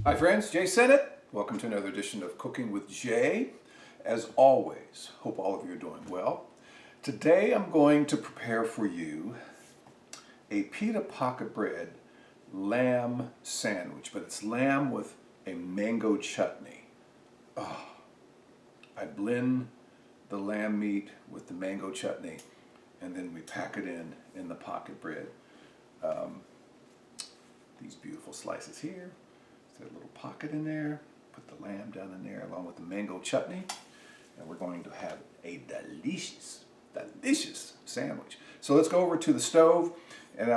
Hi friends, Jay Sennett. Welcome to another edition of Cooking with Jay. As always, hope all of you are doing well. Today I'm going to prepare for you a pita pocket bread lamb sandwich, but it's lamb with a mango chutney. Oh, I blend the lamb meat with the mango chutney and then we pack it in the pocket bread. These beautiful slices here. There's a little pocket in there. Put the lamb down in there along with the mango chutney. And we're going to have a delicious, delicious sandwich. So let's go over to the stove and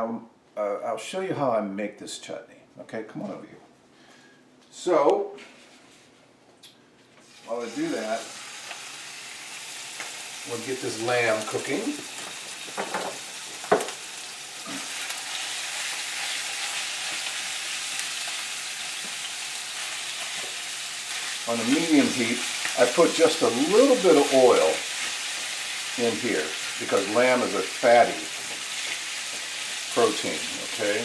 I'll show you how I make this chutney. Okay, come on over here. So, while I do that, we'll get this lamb cooking. On a medium heat, I put just a little bit of oil in here because lamb is a fatty protein, okay?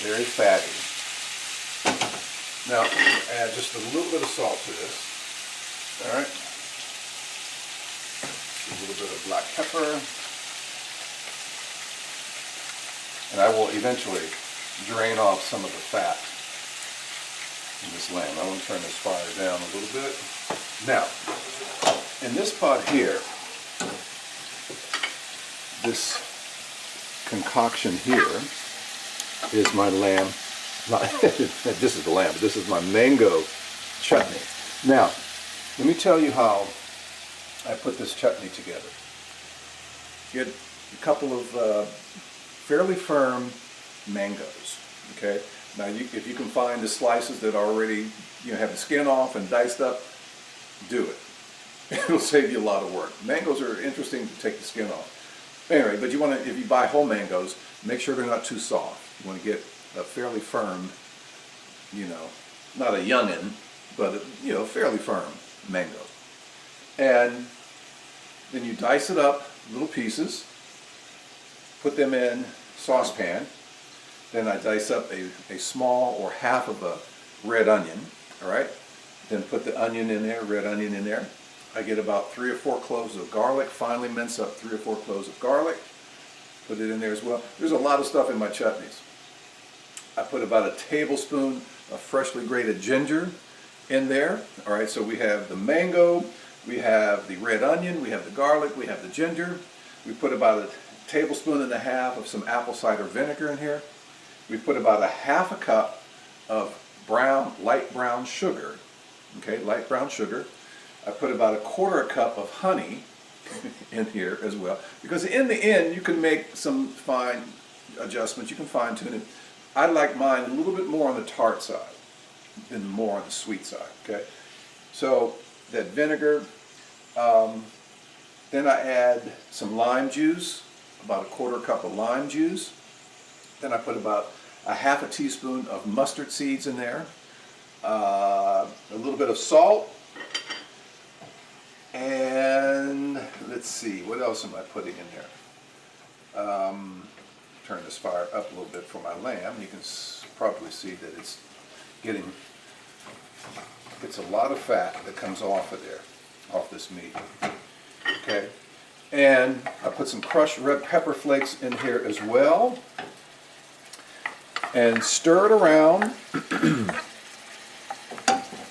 Very fatty. Now, add just a little bit of salt to this, all right? A little bit of black pepper. And I will eventually drain off some of the fat in this lamb. I want to turn this fire down a little bit. Now, in this pot here, this concoction here is my lamb. This is the lamb, but this is my mango chutney. Now, let me tell you how I put this chutney together. Get a couple of fairly firm mangoes, okay? Now, if you can find the slices that already have the skin off and diced up, do it. It'll save you a lot of work. Mangoes are interesting to take the skin off. Anyway, but you want to, if you buy whole mangoes, make sure they're not too soft. You want to get a fairly firm, not a youngin', but a fairly firm mango. And then you dice it up little pieces, put them in saucepan. Then I dice up a small or half of a red onion, all right? Then put the onion in there, red onion in there. I get about 3 or 4 cloves of garlic, finely mince up 3 or 4 cloves of garlic. Put it in there as well. There's a lot of stuff in my chutneys. I put about a tablespoon of freshly grated ginger in there, all right? So we have the mango, we have the red onion, we have the garlic, we have the ginger. We put about a tablespoon and a half of some apple cider vinegar in here. We put about a half a cup of light brown sugar, okay, light brown sugar. I put about a 1/4 cup of honey in here as well, because in the end you can make some fine adjustments, you can fine tune it. I like mine a little bit more on the tart side than more on the sweet side, okay. So that vinegar, then I add some lime juice, about a 1/4 cup of lime juice. Then I put about a half a teaspoon of mustard seeds in there, a little bit of salt, and let's see, what else am I putting in there? Turn this fire up a little bit for my lamb. You can probably see that it's a lot of fat that comes off of there, off this meat. Okay, and I put some crushed red pepper flakes in here as well. And stir it around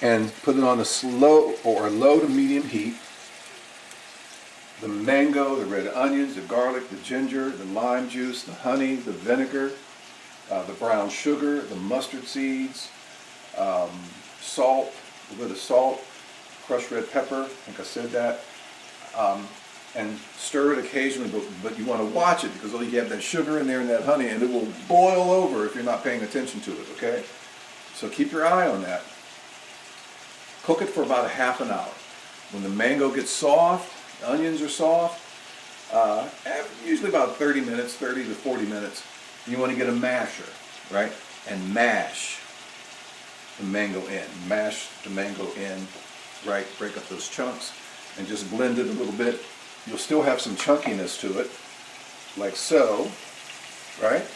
and put it on a slow or a low to medium heat. The mango, the red onions, the garlic, the ginger, the lime juice, the honey, the vinegar, the brown sugar, the mustard seeds, salt, a bit of salt, crushed red pepper, I think I said that. And stir it occasionally, but you want to watch it because you have that sugar in there and that honey, and it will boil over if you're not paying attention to it, okay? So keep your eye on that. Cook it for about a half an hour. When the mango gets soft, the onions are soft, usually about 30 minutes, 30 to 40 minutes, you want to get a masher, right? And mash the mango in. Mash the mango in, right? Break up those chunks and just blend it a little bit. You'll still have some chunkiness to it, like so, right?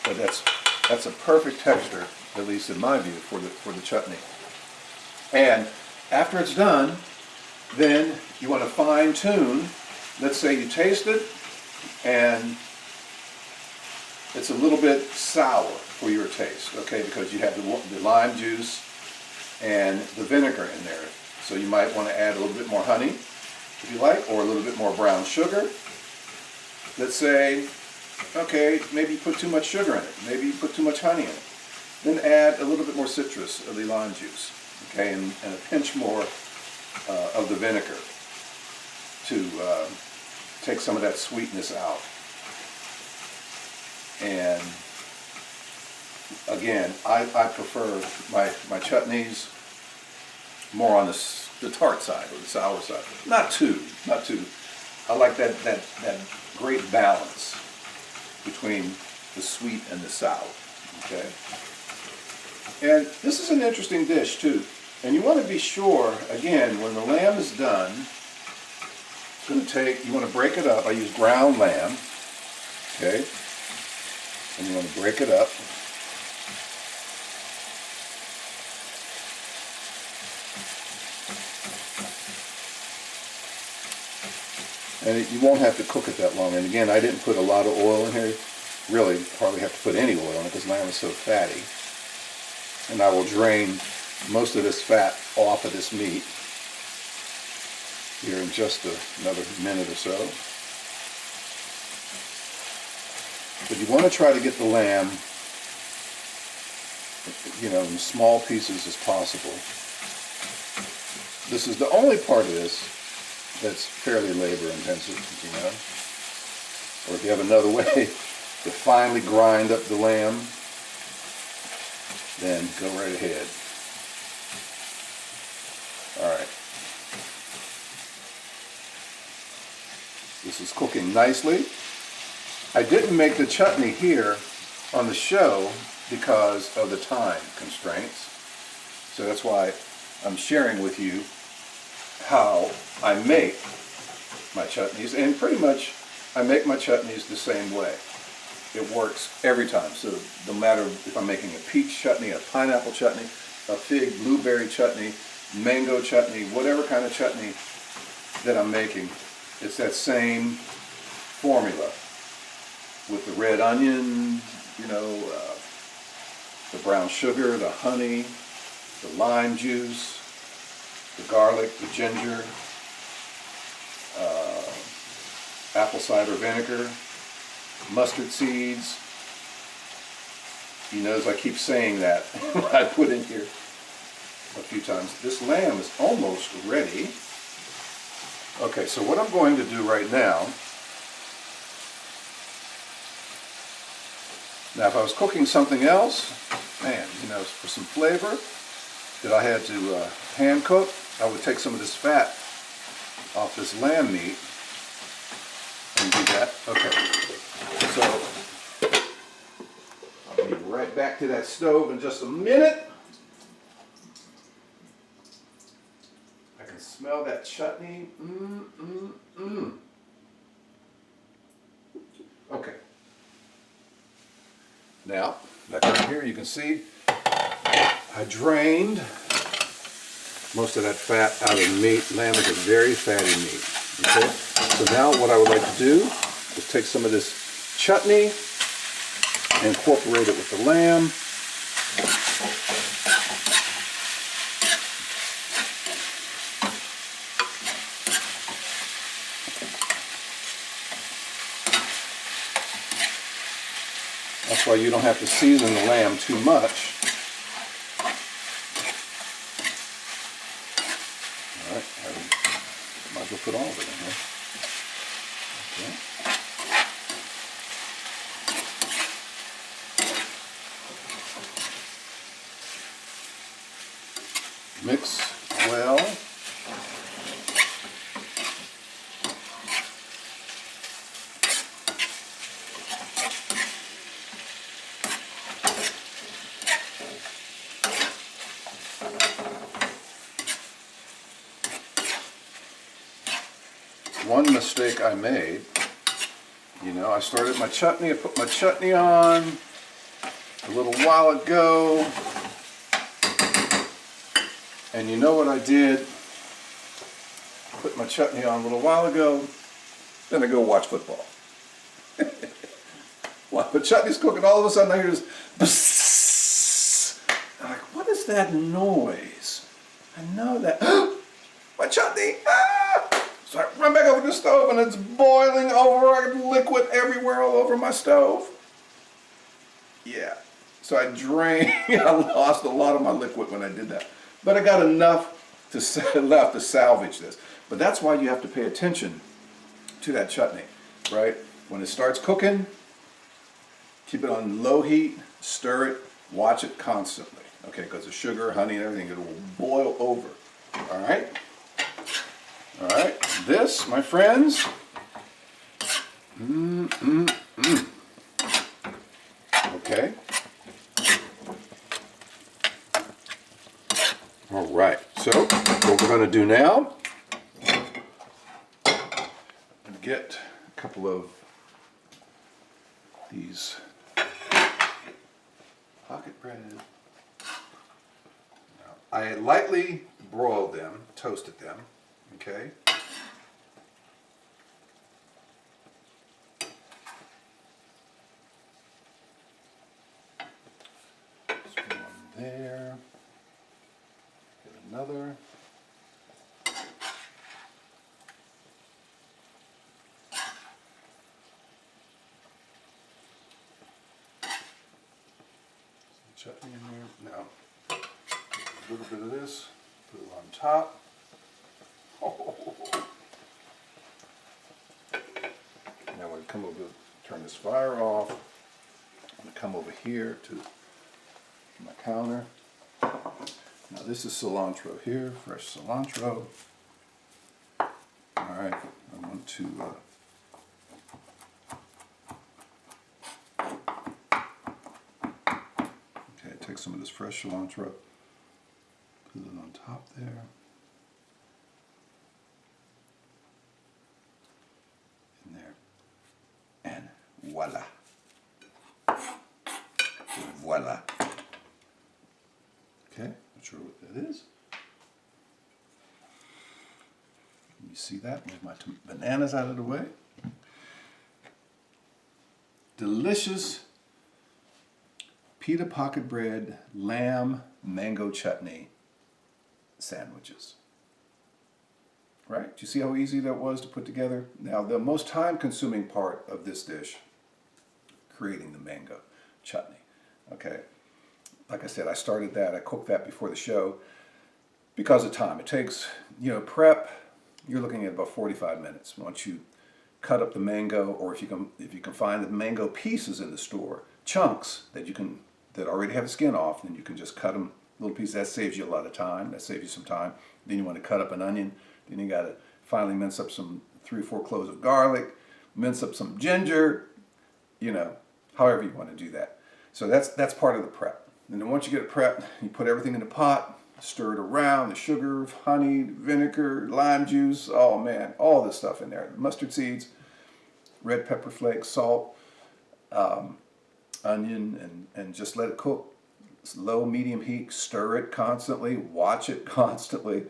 But that's That's a perfect texture, at least in my view, for the chutney. And after it's done, then you want to fine tune. Let's say you taste it and it's a little bit sour for your taste, okay, because you have the lime juice and the vinegar in there. So you might want to add a little bit more honey, if you like, or a little bit more brown sugar. Let's say, okay, maybe you put too much sugar in it, maybe you put too much honey in it. Then add a little bit more citrus of the lime juice, okay, and a pinch more of the vinegar to take some of that sweetness out. And again, I prefer my chutneys more on the tart side or the sour side. Not too. I like that great balance between the sweet and the sour. Okay. And this is an interesting dish too. And you want to be sure, again, when the lamb is done, it's going to take, you want to break it up. I use ground lamb. Okay. And you want to break it up. And you won't have to cook it that long. And again, I didn't put a lot of oil in here. Really, hardly have to put any oil in it because lamb is so fatty. And I will drain most of this fat off of this meat here in just another minute or so. But you want to try to get the lamb, in small pieces as possible. This is the only part of this that's fairly labor intensive, Or if you have another way to finely grind up the lamb, then go right ahead. Alright. This is cooking nicely. I didn't make the chutney here on the show because of the time constraints. So that's why I'm sharing with you how I make my chutneys. And pretty much I make my chutneys the same way. It works every time. So no matter if I'm making a peach chutney, a pineapple chutney, a fig blueberry chutney, mango chutney, whatever kind of chutney that I'm making, it's that same formula with the red onion, the brown sugar, the honey, the lime juice, the garlic, the ginger, apple cider vinegar, mustard seeds. You notice I keep saying that I put in here a few times. This lamb is almost ready. Okay, so what I'm going to do right now, if I was cooking something else, man, for some flavor that I had to hand cook, I would take some of this fat off this lamb meat and do that. Okay, so I'll be right back to that stove in just a minute. I can smell that chutney. Okay. Now, back over here, you can see I drained most of that fat out of the meat. Lamb is a very fatty meat. Okay? So now what I would like to do is take some of this chutney and incorporate it with the lamb. That's why you don't have to season the lamb too much. All right, might as well put all of it in here. Okay. Mix well. One mistake I made, I started my chutney, I put my chutney on, a little while ago. And you know what I did? Put my chutney on a little while ago. Then I go watch football. While the chutney's cooking, all of a sudden I hear this bzzz. I'm like, what is that noise? I know that. My chutney! Ah! So I run back over to the stove and it's boiling over. I got liquid everywhere all over my stove. Yeah. So I drained, I lost a lot of my liquid when I did that. But I got enough left to salvage this. But that's why you have to pay attention to that chutney, right? When it starts cooking, keep it on low heat, stir it, watch it constantly, okay? Because the sugar, honey, and everything, it will boil over, all right? All right, this, my friends, okay. All right, so what we're going to do now, get a couple of these pocket bread. Now, I lightly broiled them, toasted them, okay? Just one there. Get another. Chutney in there. Now, a little bit of this, put it on top. Oh. Now we're going to come over, turn this fire off. I'm going to come over here to my counter. Now this is cilantro here, fresh cilantro. All right, I want to take some of this fresh cilantro, put it on top there. In there. And voila. Voila. Okay, not sure what that is. You see that? Move my bananas out of the way. Delicious pita pocket bread, lamb, mango chutney sandwiches. Right? Do you see how easy that was to put together? Now, the most time-consuming part of this dish, creating the mango chutney. Okay? Like I said, I started that, I cooked that before the show because of time. It takes, prep, you're looking at about 45 minutes. Once you cut up the mango, or if you can find the mango pieces in the store, chunks that already have the skin off, then you can just cut them little pieces. That saves you a lot of time. That saves you some time. Then you want to cut up an onion. Then you got to finally mince up some 3 or 4 cloves of garlic, mince up some ginger, however you want to do that. So that's part of the prep. And then once you get it prepped, you put everything in the pot, stir it around, the sugar, honey, vinegar, lime juice, oh man, all this stuff in there. Mustard seeds, red pepper flakes, salt, onion, and just let it cook. It's low, medium heat, stir it constantly, watch it constantly.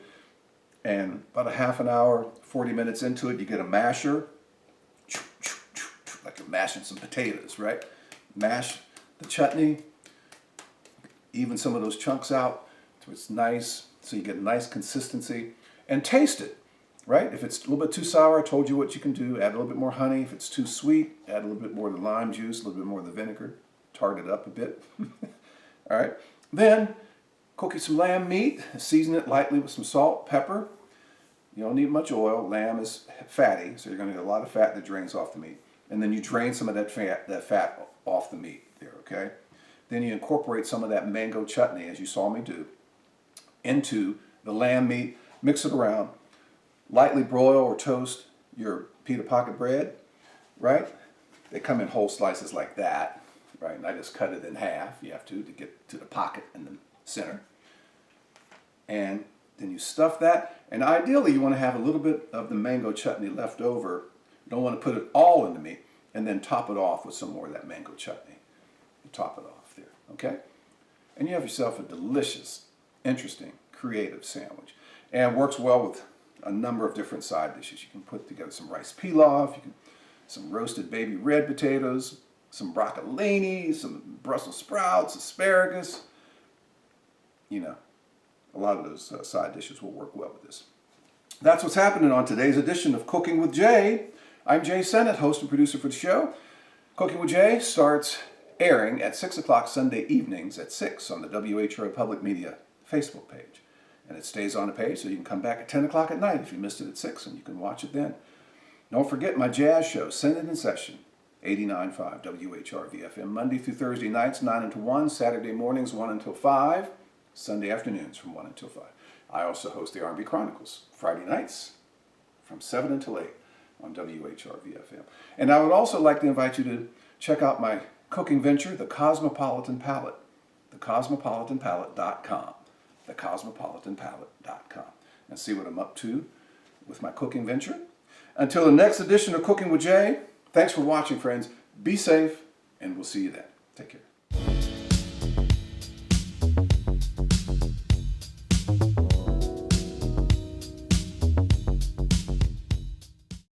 And about a half an hour, 40 minutes into it, you get a masher, like you're mashing some potatoes, right? Mash the chutney, even some of those chunks out so it's nice, so you get a nice consistency, and taste it, right? If it's a little bit too sour, I told you what you can do. Add a little bit more honey. If it's too sweet, add a little bit more of the lime juice, a little bit more of the vinegar, tart it up a bit. All right, then cook you some lamb meat, season it lightly with some salt, pepper. You don't need much oil. Lamb is fatty, so you're going to get a lot of fat that drains off the meat. And then you drain some of that fat off the meat there, okay? Then you incorporate some of that mango chutney, as you saw me do, into the lamb meat, mix it around, lightly broil or toast your pita pocket bread, right? They come in whole slices like that, right? And I just cut it in half. You have to get to the pocket in the center. And then you stuff that, and ideally you want to have a little bit of the mango chutney left over. You don't want to put it all in the meat, and then top it off with some more of that mango chutney. You top it off there. okay? And you have yourself a delicious, interesting, creative sandwich. And works well with a number of different side dishes. You can put together some rice pilaf, some roasted baby red potatoes, some broccolini, some Brussels sprouts, asparagus. You know, a lot of those side dishes will work well with this. That's what's happening on today's edition of Cooking with Jay. I'm Jay Sennett, host and producer for the show. Cooking with Jay starts airing at 6 o'clock Sunday evenings at 6 on the WHRO Public Media Facebook page. And it stays on the page, so you can come back at 10 o'clock at night if you missed it at 6, and you can watch it then. Don't forget my jazz show, Send It in Session, 89.5 WHRVFM, Monday through Thursday nights, 9 until 1, Saturday mornings, 1 until 5, Sunday afternoons from 1 until 5. I also host the R&B Chronicles, Friday nights from 7 until 8 on WHRVFM. And I would also like to invite you to check out my cooking venture, The Cosmopolitan Palette, thecosmopolitanpalette.com, thecosmopolitanpalette.com, and see what I'm up to with my cooking venture. Until the next edition of Cooking with Jay, thanks for watching, friends. Be safe, and we'll see you then. Take care.